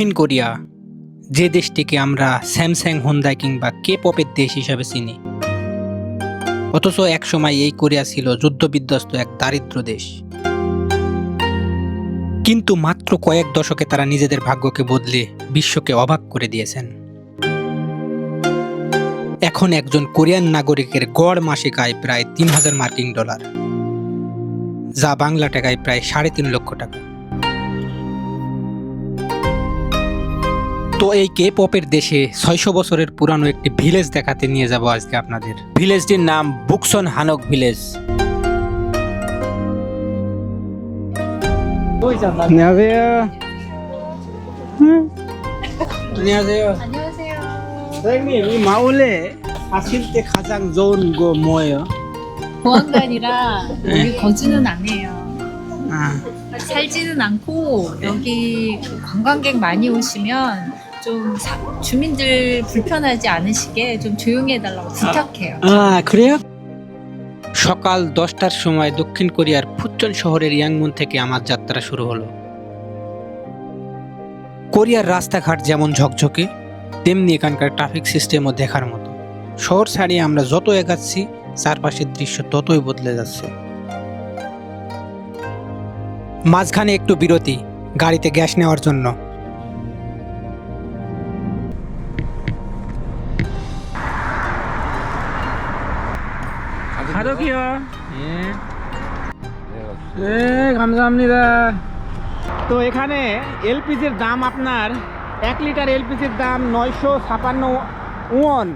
দক্ষিণ কোরিয়া, যে দেশটিকে আমরা স্যামসাং, হুন্দাই কিংবা কে পপের দেশ হিসাবে চিনি, অথচ একসময় এই কোরিয়া ছিল যুদ্ধবিধ্বস্ত এক দারিদ্র দেশ। কিন্তু মাত্র কয়েক দশকে তারা নিজেদের ভাগ্যকে বদলে বিশ্বকে অবাক করে দিয়েছেন। এখন একজন কোরিয়ান নাগরিকের গড় মাসিক আয় প্রায় ৩,০০০ মার্কিন ডলার, যা বাংলা টাকায় প্রায় ৩.৫ লক্ষ টাকা। তো এই কে পপের দেশে ৬০০ বছরের পুরানো একটি ভিলেজ দেখাতে নিয়ে যাব আজকে আপনাদের। ভিলেজটির নাম বুকসন হানক ভিলেজ। 안녕하세요. 안녕하세요. 안녕하세요. 선생님, 이 마을에 사실 때 가장 좋은 거 뭐예요? 보안관이라 여기 거주는 안 해요. 아, 살지는 않고 여기 그 관광객 많이 오시면 좀 주민들 불편하지 않으시게 좀 조용히 해달라고 부탁해요. 그래요? সকাল 10টার সময় দক্ষিণ কোরিয়ার ফুচন শহরের ইয়াংমুন থেকে আমার যাত্রা শুরু হলো। কোরিয়ার রাস্তাঘাট যেমন ঝকঝকে, তেমনি এখানকার ট্রাফিক সিস্টেমও দেখার মতো। শহর ছাড়িয়ে আমরা যত এগাচ্ছি, চারপাশের দৃশ্য ততই বদলে যাচ্ছে। মাঝখানে একটু বিরতি, গাড়িতে গ্যাস নেওয়ার জন্য। 가족이요. 예, 감사합니다. তো এখানে এলপিজির দাম আপনার 1 লিটার এলপিজির দাম 956 ওয়ান,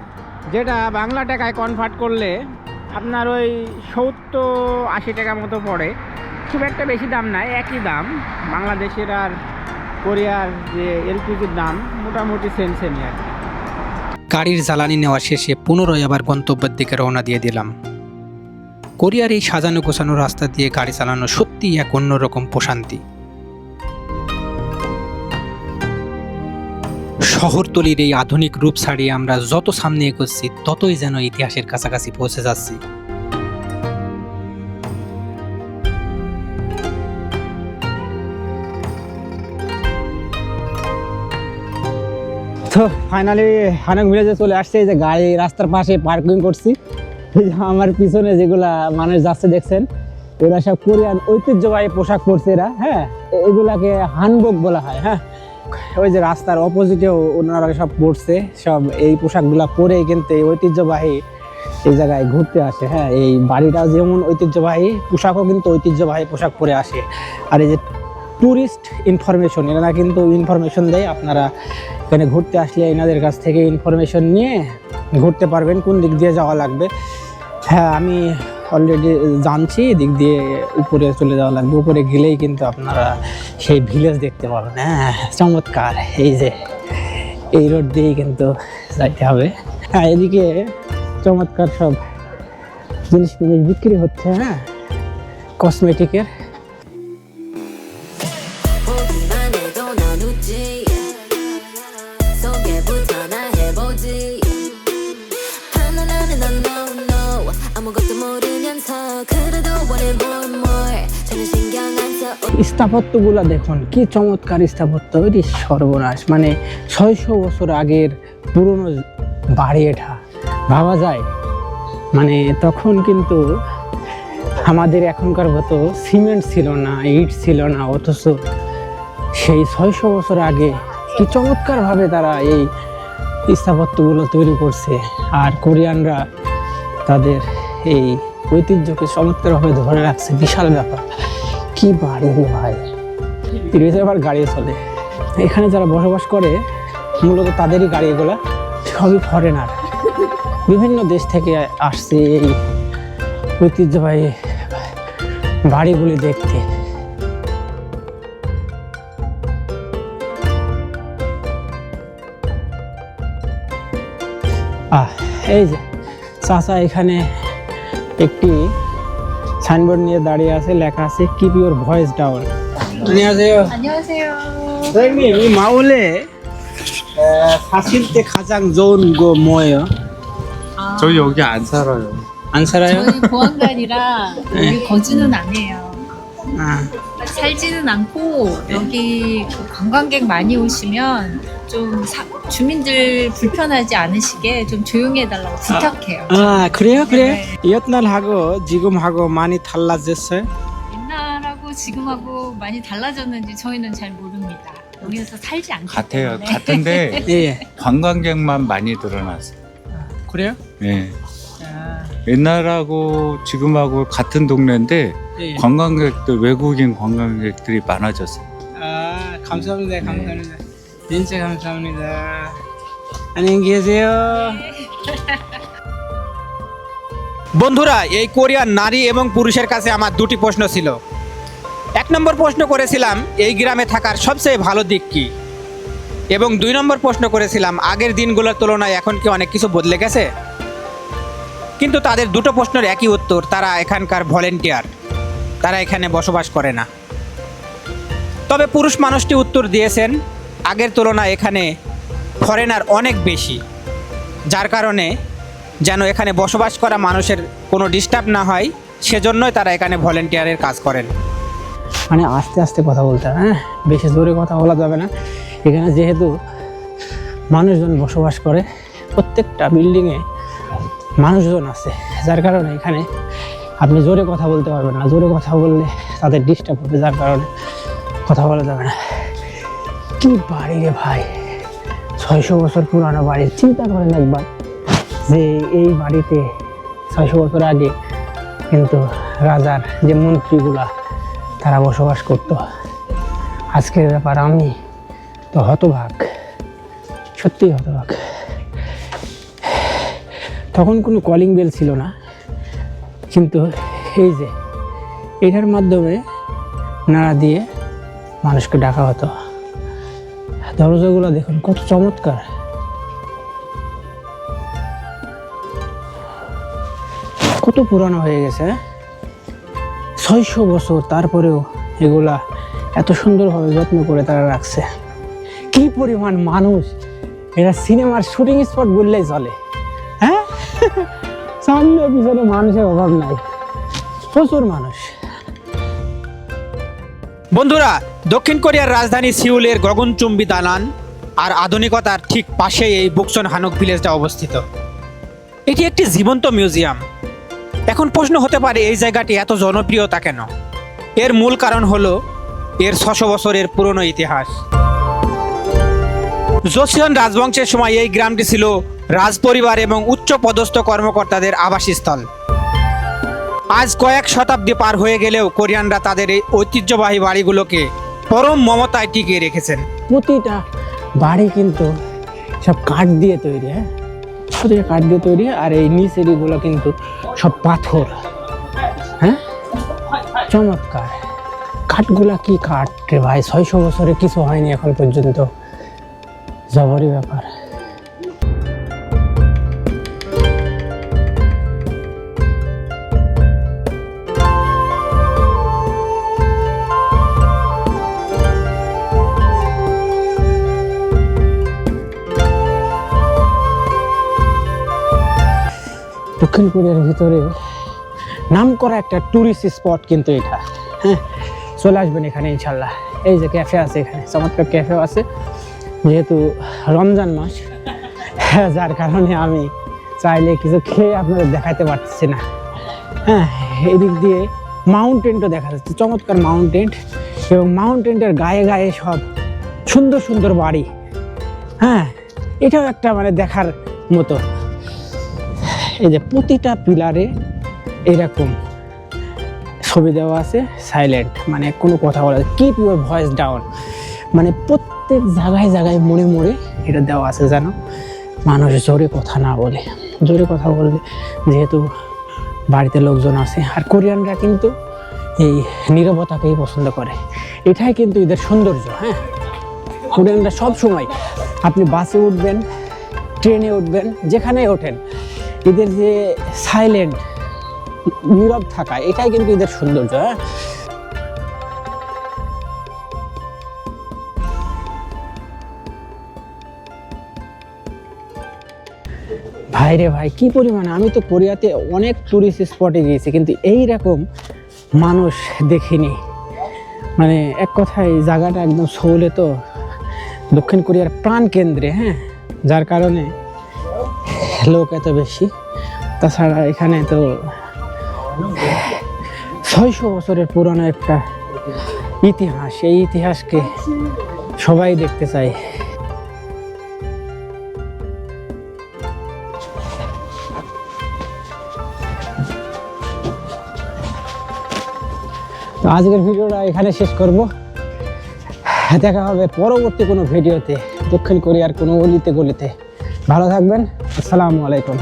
যেটা বাংলা টাকায় কনভার্ট করলে আপনার ওই 70-80 টাকা মতো পড়ে। খুব একটা বেশি দাম নাই, একই দাম। বাংলাদেশের আর কোরিয়ার যে এলপিজির দাম মোটামুটি সেমই আর কি। গাড়ির জ্বালানি নেওয়া শেষে পুনরায় আবার গন্তব্যের দিকে রওনা দিয়ে দিলাম। কোরিয়ার এই সাজানো গোছানো রাস্তা দিয়ে গাড়ি চালানো সত্যিই এক অন্যরকম প্রশান্তি। শহরতলির এই আধুনিক রূপ ছাড়িয়ে আমরা যত সামনে এগোচ্ছি, ততই যেন ইতিহাসের কাছাকাছি পৌঁছে যাচ্ছি। তো ফাইনালি হানক ভিলেজে চলে আসছে। এই যে গাড়ি রাস্তার পাশে পার্কিং করছি। এই যে আমার পিছনে যেগুলা মানুষ যাচ্ছে দেখছেন, এরা সব কোরিয়ান ঐতিহ্যবাহী পোশাক পরছে এরা। হ্যাঁ, এগুলাকে হানবক বলা হয়। হ্যাঁ, ওই যে রাস্তার অপোজিটেও ওনারা সব পরছে, সব এই পোশাকগুলা পরেই কিন্তু এই ঐতিহ্যবাহী এই জায়গায় ঘুরতে আসে। হ্যাঁ, এই বাড়িটাও যেমন ঐতিহ্যবাহী, পোশাকও কিন্তু ঐতিহ্যবাহী পোশাক পরে আসে। আর এই যে ট্যুরিস্ট ইনফরমেশন, এনারা কিন্তু ইনফরমেশন দেয়। আপনারা এখানে ঘুরতে আসলে এনাদের কাছ থেকে ইনফরমেশন নিয়ে ঘুরতে পারবেন, কোন দিক দিয়ে যাওয়া লাগবে। হ্যাঁ, আমি অলরেডি জানছি এদিক দিয়ে উপরে চলে যাওয়া লাগবে। উপরে গেলেই কিন্তু আপনারা সেই ভিলেজ দেখতে পাবেন। হ্যাঁ, চমৎকার। এই যে এই রোড দিয়েই কিন্তু যাইতে হবে। হ্যাঁ, এদিকে চমৎকার সব জিনিসগুলো বিক্রি হচ্ছে। হ্যাঁ, কসমেটিকের। স্থাপত্যগুলা দেখুন, কি চমৎকার স্থাপত্য। এটি সর্বনাশ, মানে 600 বছর আগের পুরনো বাড়ি। এটা ভাবা যায়, মানে তখন কিন্তু আমাদের এখনকার মতো সিমেন্ট ছিল না, ইট ছিল না, অথচ সেই 600 বছর আগে কি চমৎকারভাবে তারা এই স্থাপত্যগুলো তৈরি করছে। আর কোরিয়ানরা তাদের এই ঐতিহ্যকে চমৎকারভাবে ধরে রাখছে। বিশাল ব্যাপার। কি বাড়ি রে ভাই, তিরিশে আবার গাড়ি চলে। এখানে যারা বসবাস করে মূলত তাদেরই গাড়ি, এগুলা সবই ফরেনার, বিভিন্ন দেশ থেকে আসছে এই ঐতিহ্যবাহী বাড়িগুলি দেখতে। এই যে চাচা এখানে একটি সাইনবোর্ড নিয়ে দাঁড়িয়ে আছে, লেখা আছে কিপ ইউর ভয়েস ডাউন। 안녕하세요. 안녕하세요. 선생님, 이 마을에 사실 때 가장 좋은 거 뭐예요? 저희 여기 안 살아요. 안 살아요? 저희 보안관이라 여기 거주는 안 해요. 아, 살지는 않고 여기 그 관광객 많이 오시면 좀 주민들 불편하지 않으시게 좀 조용히 해달라고 부탁해요. 아 그래요? 그래요? 네. 옛날하고 지금하고 많이 달라졌어요? 옛날하고 지금하고 많이 달라졌는지 저희는 잘 모릅니다. 여기서 살지 않기 같아요. 때문에. 같은데 예. 관광객만 많이 늘어났어요. 그래요? 예. 아, 옛날하고 지금하고 같은 동네인데 예. 관광객들 외국인 관광객들이 많아졌어요. 아 감사합니다. 감사합니다. 진짜 감사합니다. 안녕히 계세요. বন্ধুরা এই কোরিয়ান নারী এবং পুরুষের কাছে আমার দুটি প্রশ্ন ছিল। এক নম্বর প্রশ্ন করেছিলাম এই গ্রামে থাকার সবচেয়ে ভালো দিক কি, এবং 2 নম্বর প্রশ্ন করেছিলাম আগের দিনগুলোর তুলনায় এখন কি অনেক কিছু বদলে গেছে। কিন্তু তাদের দুটো প্রশ্নের একই উত্তর, তারা এখানকার ভলেন্টিয়ার, তারা এখানে বসবাস করে না। তবে পুরুষ মানুষটি উত্তর দিয়েছেন আগের তুলনায় এখানে ফরেনার অনেক বেশি, যার কারণে যেন এখানে বসবাস করা মানুষের কোনো ডিস্টার্ব না হয় সেজন্যই তারা এখানে ভলেন্টিয়ারের কাজ করেন। মানে আস্তে আস্তে কথা বলতে হবে, হ্যাঁ, বেশি জোরে কথা বলা যাবে না। এখানে যেহেতু মানুষজন বসবাস করে, প্রত্যেকটা বিল্ডিংয়ে মানুষজন আছে, যার কারণে এখানে আপনি জোরে কথা বলতে পারবেন না। জোরে কথা বললে তাদের ডিস্টার্ব হবে, যার কারণে কথা বলা যাবে না। কি বাড়ি রে ভাই, 600 বছর পুরানো বাড়ি। চিন্তা করেন একবার যে এই বাড়িতে 600 বছর আগে কিন্তু রাজার যে মন্ত্রীগুলা তারা বসবাস করত। আজকের ব্যাপার আমি তো হতবাক, সত্যি হতবাক। তখন কোনো কলিং বেল ছিল না, কিন্তু এই যে এটার মাধ্যমে নাড়া দিয়ে মানুষকে ডাকা হতো। দরজাগুলো দেখুন কত চমৎকার। কত পুরানো হয়ে গেছে, 600 বছর, তারপরেও এগুলা এত সুন্দরভাবে যত্ন করে তারা রাখছে। কি পরিমাণ মানুষ, এটা সিনেমার শুটিং স্পট বললেই চলে। হ্যাঁ, সামনে পিছনে মানুষের অভাব নাই, প্রচুর মানুষ। বন্ধুরা, দক্ষিণ কোরিয়ার রাজধানী সিউলের গগনচুম্বী দালান আর আধুনিকতার ঠিক পাশেই এই বুকসন হানুক ভিলেজটা অবস্থিত। এটি একটি জীবন্ত মিউজিয়াম। এখন প্রশ্ন হতে পারে এই জায়গাটি এত জনপ্রিয়তা কেন? এর মূল কারণ হলো এর 600 বছরের পুরনো ইতিহাস। জোসিয়ন রাজবংশের সময় এই গ্রামটি ছিল রাজপরিবার এবং উচ্চ পদস্থ কর্মকর্তাদের আবাসস্থল। আজ কয়েক শতাব্দী পার হয়ে গেলেও কোরিয়ানরা তাদের এই ঐতিহ্যবাহী বাড়িগুলোকে পরম মমতায় টিকিয়ে রেখেছেন। প্রতিটা বাড়ি কিন্তু সব কাঠ দিয়ে তৈরি, হ্যাঁ, প্রতিটা কাঠ দিয়ে তৈরি। আর এই নিচ এরিগুলো কিন্তু সব পাথর, হ্যাঁ, চমৎকার। কাঠগুলা কি কাঠ রে ভাই, 600 বছরে কিছু হয়নি এখন পর্যন্ত, জবরই ব্যাপার। দক্ষিণ কোরিয়ার ভিতরে নামকরা একটা ট্যুরিস্ট স্পট কিন্তু এটা, হ্যাঁ, চলে আসবেন এখানে ইনশাল্লাহ। এই যে ক্যাফে আছে, এখানে চমৎকার ক্যাফেও আছে। যেহেতু রমজান মাস, যার কারণে আমি চাইলে কিছু খেয়ে আপনাদের দেখাতে পারতেছি না। হ্যাঁ, এদিক দিয়ে মাউন্টেনটা দেখা যাচ্ছে, চমৎকার মাউন্টেন, এবং মাউন্টেনটার গায়ে গায়ে সব সুন্দর সুন্দর বাড়ি। হ্যাঁ, এটাও একটা মানে দেখার মতো। এই যে প্রতিটা পিলারে এরকম ছবি দেওয়া আছে, সাইলেন্ট, মানে কোনো কথা বলা, কিপ ইউর ভয়েস ডাউন, মানে প্রত্যেক জায়গায় জায়গায় মোড়ে মোড়ে এটা দেওয়া আছে যেন মানুষ জোরে কথা না বলে। জোরে কথা বললে যেহেতু বাড়িতে লোকজন আছে, আর কোরিয়ানরা কিন্তু এই নীরবতাকেই পছন্দ করে, এটাই কিন্তু এদের সৌন্দর্য। হ্যাঁ, কোরিয়ানরা সব সময়, আপনি বাসে উঠবেন, ট্রেনে উঠবেন, যেখানেই ওঠেন, এদের যে সাইলেন্ট, নীরব থাকা, এটাই কিন্তু এদের সৌন্দর্য। হ্যাঁ, ভাই রে ভাই, কি পরিমাণে! আমি তো কোরিয়াতে অনেক টুরিস্ট স্পটে গিয়েছি, কিন্তু এই রকম মানুষ দেখিনি। মানে এক কথায় এই জায়গাটা একদম সৌলে তো দক্ষিণ কোরিয়ার প্রাণ কেন্দ্রে, হ্যাঁ, যার কারণে লোক এত বেশি। তাছাড়া এখানে তো 600 বছরের পুরনো একটা ইতিহাস, এই ইতিহাসকে সবাই দেখতে চায়। তো আজকের ভিডিওটা এখানে শেষ করব। দেখা হবে পরবর্তী কোনো ভিডিওতে দক্ষিণ কোরিয়ার কোনো অলিতে গলিতে। ভালো থাকবেন। আসসালামু আলাইকুম।